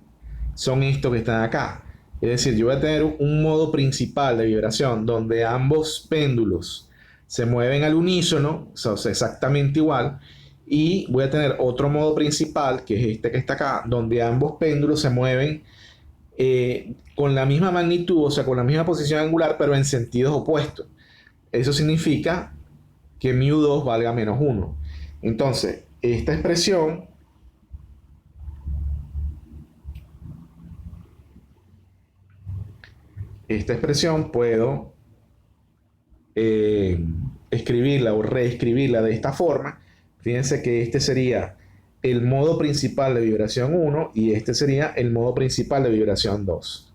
son estos que están acá. Es decir, yo voy a tener un modo principal de vibración donde ambos péndulos se mueven al unísono, o sea, exactamente igual, y voy a tener otro modo principal, que es este que está acá, donde ambos péndulos se mueven con la misma magnitud, o sea, con la misma posición angular, pero en sentidos opuestos. Eso significa que mu2 valga menos 1. Entonces, esta expresión puedo escribirla o reescribirla de esta forma. Fíjense que este sería el modo principal de vibración 1 y este sería el modo principal de vibración 2.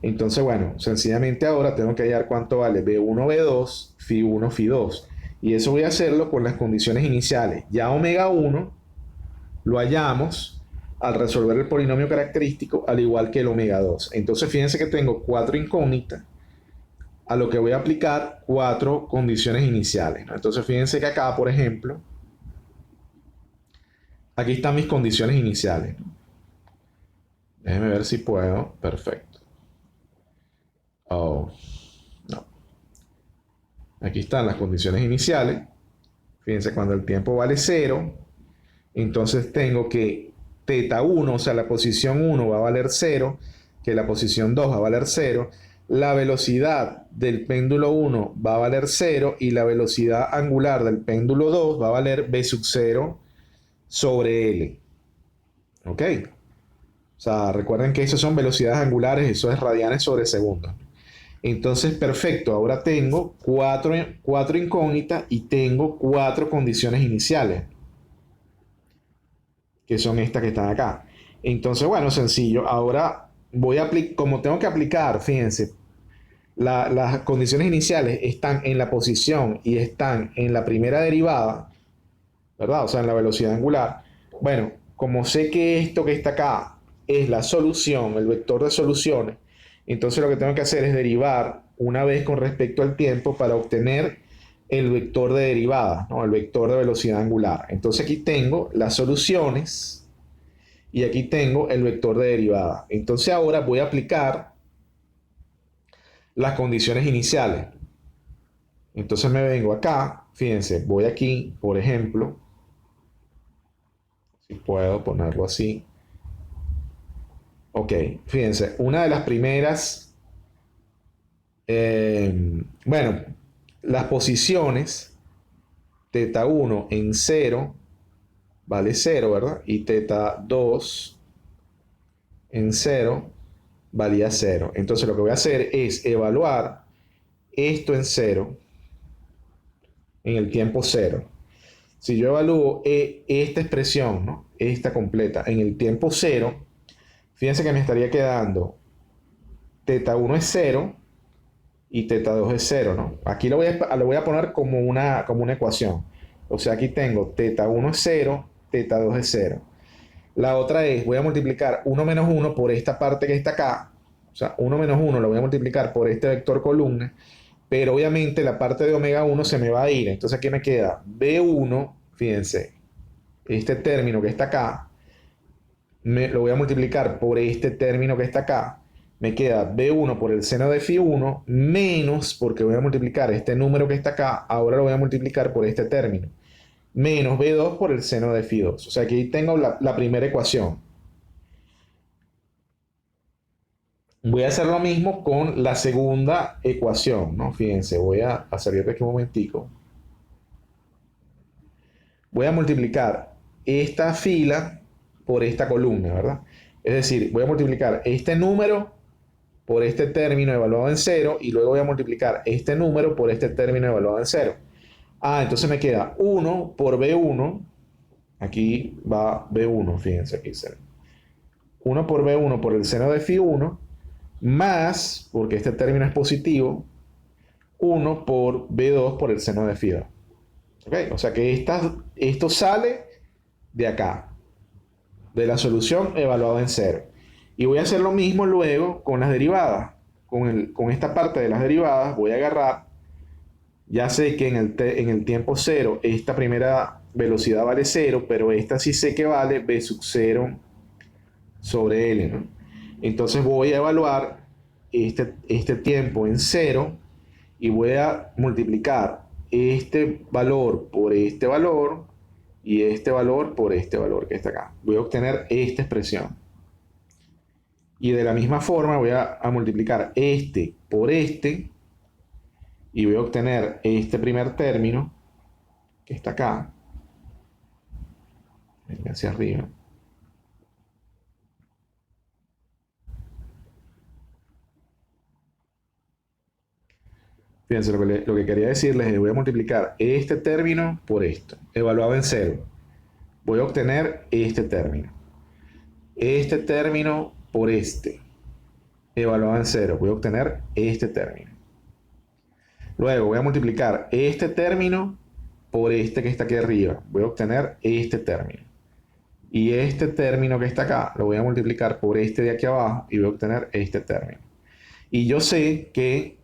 Entonces, bueno, sencillamente ahora tengo que hallar cuánto vale B1, B2, phi 1, phi 2. Y eso voy a hacerlo con las condiciones iniciales. Ya omega 1 lo hallamos al resolver el polinomio característico, al igual que el omega 2. Entonces, fíjense que tengo 4 incógnitas a lo que voy a aplicar 4 condiciones iniciales, ¿no? Entonces, fíjense que acá, por ejemplo, aquí están mis condiciones iniciales, ¿no? Déjenme ver si puedo. Perfecto. Oh, no. Aquí están las condiciones iniciales. Fíjense, cuando el tiempo vale 0, entonces tengo que teta 1, o sea, la posición 1 va a valer 0, que la posición 2 va a valer 0, la velocidad del péndulo 1 va a valer 0 y la velocidad angular del péndulo 2 va a valer b sub 0 sobre L. ¿Ok? O sea, recuerden que eso son velocidades angulares, eso es radianes sobre segundos. Entonces, perfecto, ahora tengo cuatro incógnitas y tengo 4 condiciones iniciales, que son estas que están acá. Entonces, bueno, sencillo. Ahora voy a aplicar, como tengo que aplicar, fíjense, las condiciones iniciales están en la posición y están en la primera derivada, ¿verdad? O sea, en la velocidad angular. Bueno, como sé que esto que está acá es la solución, el vector de soluciones, entonces lo que tengo que hacer es derivar una vez con respecto al tiempo para obtener el vector de derivada, ¿no? El vector de velocidad angular. Entonces aquí tengo las soluciones y aquí tengo el vector de derivada. Entonces ahora voy a aplicar las condiciones iniciales. Entonces me vengo acá, fíjense, voy aquí, por ejemplo, si puedo ponerlo así. Ok, fíjense, una de las primeras, bueno, las posiciones, teta 1 en cero vale cero, ¿verdad? Y teta 2 en cero valía cero. Entonces lo que voy a hacer es evaluar esto en cero en el tiempo cero. Si yo evalúo esta expresión, ¿no? Esta completa, en el tiempo cero, fíjense que me estaría quedando teta 1 es cero y teta 2 es cero, ¿no? Aquí lo voy a poner como una ecuación. O sea, aquí tengo teta 1 es cero, teta 2 es cero. La otra es, voy a multiplicar 1 menos 1 por esta parte que está acá. O sea, 1 menos 1 lo voy a multiplicar por este vector columna. Pero obviamente la parte de omega 1 se me va a ir. Entonces aquí me queda B1, fíjense, este término que está acá, lo voy a multiplicar por este término que está acá. Me queda B1 por el seno de Φ1 menos, porque voy a multiplicar este número que está acá, ahora lo voy a multiplicar por este término, menos B2 por el seno de Φ2. O sea, aquí tengo la primera ecuación. Voy a hacer lo mismo con la segunda ecuación, ¿no? Fíjense, voy a salir de aquí un momentico. Voy a multiplicar esta fila por esta columna, ¿verdad? Es decir, voy a multiplicar este número por este término evaluado en cero y luego voy a multiplicar este número por este término evaluado en cero. Ah, entonces me queda 1 por B1. Aquí va B1, fíjense aquí. 1 por B1 por el seno de Φ1 más, porque este término es positivo, 1 por B2 por el seno de Φ2. ¿Okay? O sea que esto sale de acá, de la solución evaluada en cero. Y voy a hacer lo mismo luego con las derivadas. Con esta parte de las derivadas voy a agarrar, ya sé que en el tiempo cero esta primera velocidad vale cero, pero esta sí sé que vale b sub 0 sobre L, ¿no? Entonces voy a evaluar este tiempo en cero y voy a multiplicar este valor por este valor y este valor por este valor que está acá. Voy a obtener esta expresión. Y de la misma forma voy a multiplicar este por este y voy a obtener este primer término que está acá, hacia arriba. Fíjense, lo que quería decirles es voy a multiplicar este término por esto, evaluado en cero. Voy a obtener este término. Este término por este, evaluado en cero. Voy a obtener este término. Luego voy a multiplicar este término por este que está aquí arriba. Voy a obtener este término. Y este término que está acá lo voy a multiplicar por este de aquí abajo y voy a obtener este término. Y yo sé que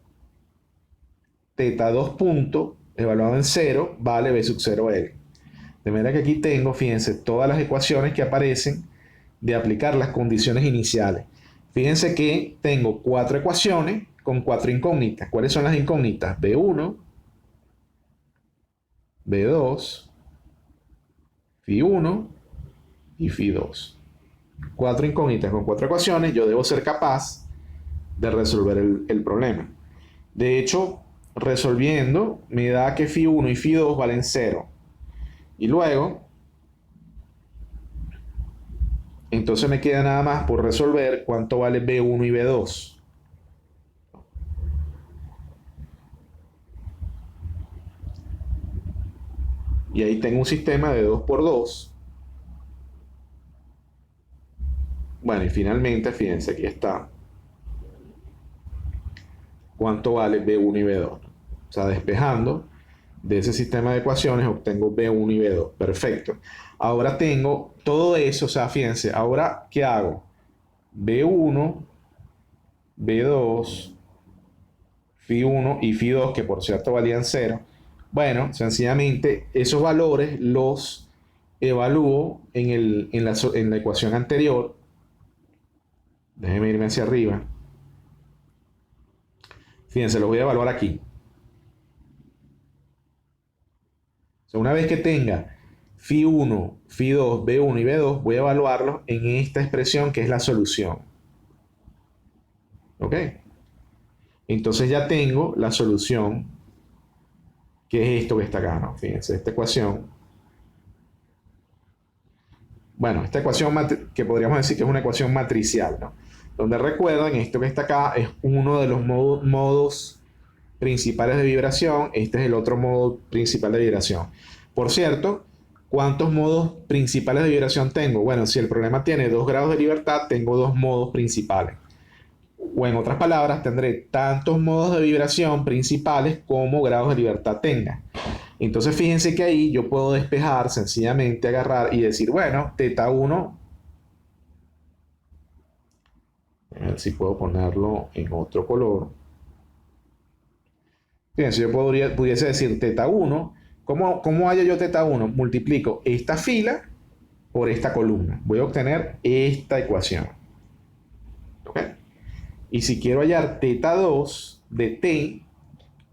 teta 2 punto evaluado en cero vale b sub 0 L. De manera que aquí tengo, fíjense, todas las ecuaciones que aparecen de aplicar las condiciones iniciales. Fíjense que tengo 4 ecuaciones con 4 incógnitas. ¿Cuáles son las incógnitas? B1, B2, Φ1 y Φ2. 4 incógnitas con 4 ecuaciones. Yo debo ser capaz de resolver el problema. De hecho, resolviendo me da que Φ1 y Φ2 valen 0. Y luego, entonces me queda nada más por resolver cuánto vale B1 y B2. Y ahí tengo un sistema de 2 por 2 Bueno, y finalmente, fíjense, aquí está. ¿Cuánto vale B1 y B2? O sea, despejando de ese sistema de ecuaciones obtengo B1 y B2. Perfecto. Ahora tengo todo eso, o sea, fíjense, ahora, ¿qué hago? B1, B2, Φ1 y Φ2, que por cierto valían 0. Bueno, sencillamente esos valores los evalúo en la ecuación anterior. Déjenme irme hacia arriba. Fíjense, los voy a evaluar aquí. O sea, una vez que tenga Φ1, Φ2, B1 y B2, voy a evaluarlos en esta expresión que es la solución. ¿Ok? Entonces ya tengo la solución, que es esto que está acá, ¿no? Fíjense, esta ecuación. Bueno, esta ecuación que podríamos decir que es una ecuación matricial, ¿no? Donde recuerden, esto que está acá es uno de los modos principales de vibración, este es el otro modo principal de vibración. Por cierto, ¿cuántos modos principales de vibración tengo? Bueno, si el problema tiene 2 grados de libertad, tengo 2 modos principales. O en otras palabras, tendré tantos modos de vibración principales como grados de libertad tenga. Entonces fíjense que ahí yo puedo despejar, sencillamente agarrar y decir, bueno, teta 1, a ver si puedo ponerlo en otro color. Fíjense, yo pudiese decir teta 1, ¿cómo hallo yo teta 1? Multiplico esta fila por esta columna. Voy a obtener esta ecuación. ¿Ok? Y si quiero hallar teta 2 de t,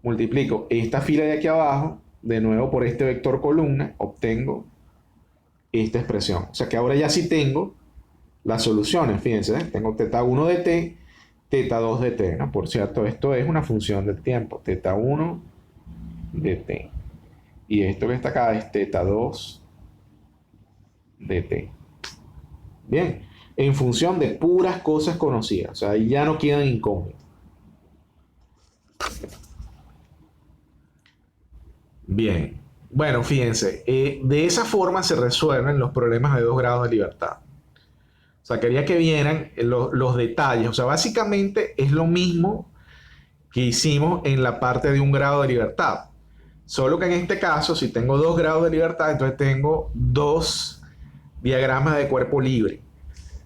multiplico esta fila de aquí abajo, de nuevo por este vector columna, obtengo esta expresión. O sea que ahora ya sí tengo las soluciones, fíjense, ¿eh? Tengo teta 1 de t, teta 2 de t, ¿no? Por cierto, esto es una función del tiempo, teta 1 de t. Y esto que está acá es teta 2 de t. Bien, en función de puras cosas conocidas, o sea, ahí ya no quedan incógnitas. Bien, bueno, fíjense, de esa forma se resuelven los problemas de 2 grados de libertad. O sea, quería que vieran los detalles. O sea, básicamente es lo mismo que hicimos en la parte de 1 grado de libertad. Solo que en este caso, si tengo 2 grados de libertad, entonces tengo 2 diagramas de cuerpo libre.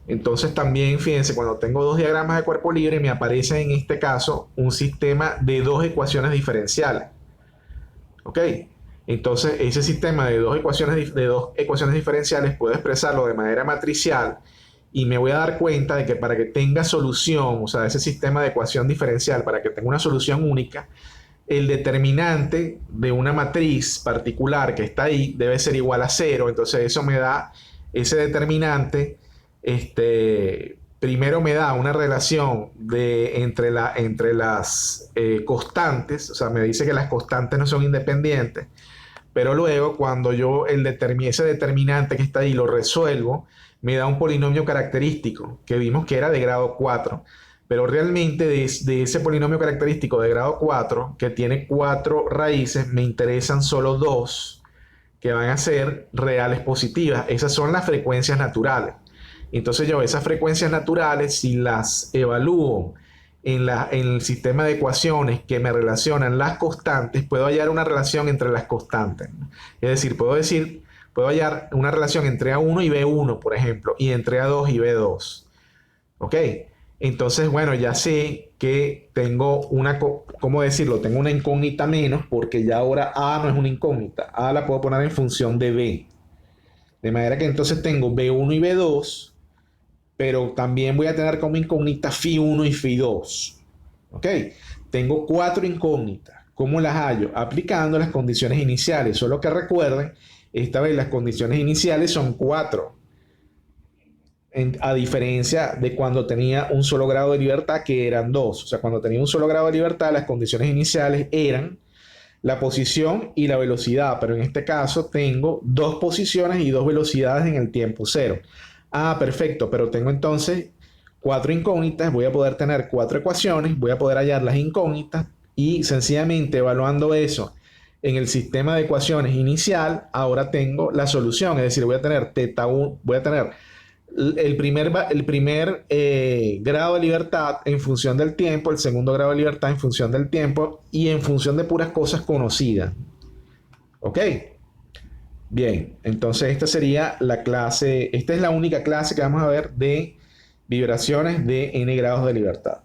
Entonces también, fíjense, cuando tengo 2 diagramas de cuerpo libre, me aparece en este caso un sistema de 2 ecuaciones diferenciales. ¿Ok? Entonces, ese sistema de dos ecuaciones diferenciales puedo expresarlo de manera matricial y me voy a dar cuenta de que para que tenga solución, o sea, ese sistema de ecuación diferencial, para que tenga una solución única, el determinante de una matriz particular que está ahí debe ser igual a 0. Entonces, eso me da ese determinante. Primero me da una relación entre las constantes, o sea, me dice que las constantes no son independientes, pero luego cuando yo ese determinante que está ahí lo resuelvo, me da un polinomio característico que vimos que era de grado 4. Pero realmente de ese polinomio característico de grado 4, que tiene 4 raíces, me interesan solo 2 que van a ser reales positivas. Esas son las frecuencias naturales. Entonces yo esas frecuencias naturales, si las evalúo en el sistema de ecuaciones que me relacionan las constantes, puedo hallar una relación entre las constantes. Es decir, puedo hallar una relación entre A1 y B1, por ejemplo, y entre A2 y B2. ¿Ok? Entonces, bueno, ya sé que tengo ¿cómo decirlo? Tengo una incógnita menos porque ya ahora A no es una incógnita. A la puedo poner en función de B. De manera que entonces tengo B1 y B2, pero también voy a tener como incógnita Φ1 y Φ2. ¿Ok? Tengo 4 incógnitas. ¿Cómo las hallo? Aplicando las condiciones iniciales. Solo que recuerden, esta vez las condiciones iniciales son 4. A diferencia de cuando tenía un solo grado de libertad, que eran 2. O sea, cuando tenía un solo grado de libertad, las condiciones iniciales eran la posición y la velocidad, pero en este caso tengo 2 posiciones y 2 velocidades en el tiempo 0. Ah, perfecto, pero tengo entonces 4 incógnitas, voy a poder tener 4 ecuaciones, voy a poder hallar las incógnitas y sencillamente evaluando eso en el sistema de ecuaciones inicial, ahora tengo la solución, es decir, voy a tener teta 1, voy a tener el primer grado de libertad en función del tiempo, el segundo grado de libertad en función del tiempo y en función de puras cosas conocidas. ¿Ok? Bien, entonces esta sería la clase, esta es la única clase que vamos a ver de vibraciones de n grados de libertad.